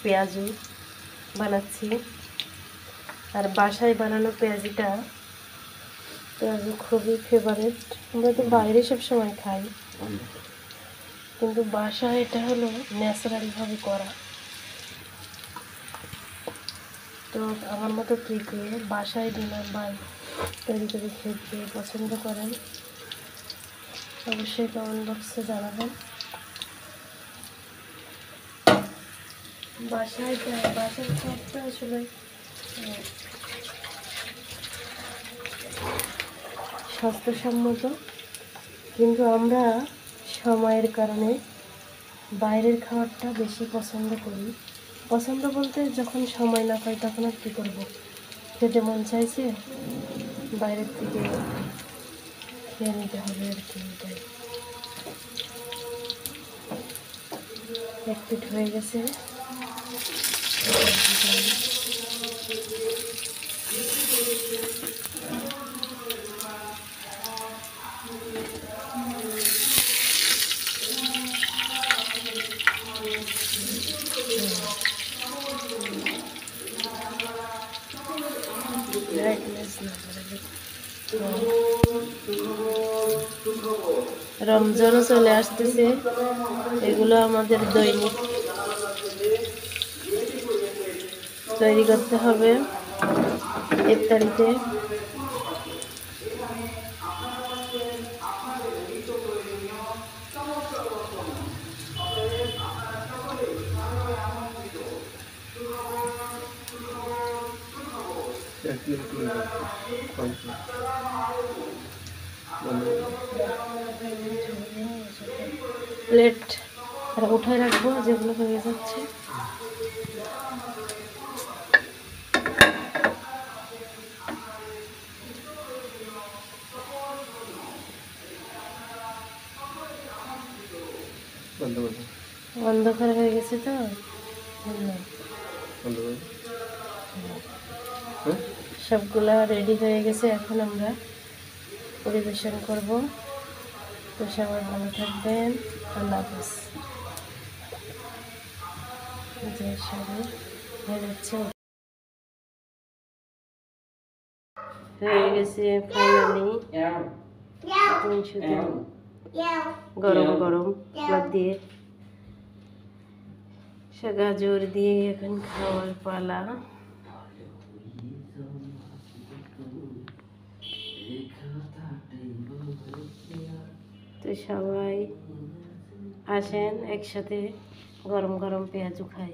পেঁয়াজু বানাচ্ছি। আর বাসায় বানানো পেঁয়াজিটা খুবই ফেভারিট। আমরা তো বাইরে সব সময় খাই, কিন্তু বাসায় এটা হলো ন্যাচারালভাবে করা। তো আমার মতো কে কে বাসায় ডিনার বা তৈরি করে খেতে পছন্দ করেন অবশ্যই কমেন্ট বক্সে জানাবেন। বাসার খাবারটা আসলে স্বাস্থ্যসম্মত, কিন্তু আমরা সময়ের কারণে বাইরের খাবারটা বেশি পছন্দ করি। পছন্দ বলতে যখন সময় না পাই তখন আর কী করবো, খেতে মন চাইছে বাইরের থেকে খেয়ে নিতে হবে আর কি। এক পিঠ হয়ে গেছে। রমজানও চলে আসতেছে, এগুলো আমাদের দৈনিক তৈরি করতে হবে ইফতারিতে। প্লেট আর উঠায় রাখবো যেগুলো হয়ে যাচ্ছে। অন্ধকার হয়ে গেছে তো সবগুলা রেডি হয়ে গেছে, এখন আমরা পরিবেশন করব। তো সবাই ভালো থাকবেন, আল্লাহ হাফেজ। যে সবাই হয়ে যাচ্ছে, হয়ে গেছে ফাইনালি। গরম গরম ভাত দিয়ে গাজর দিয়ে এখন খাওয়ার পালা। তো সবাই আসেন একসাথে গরম গরম পেঁয়াজু খাই।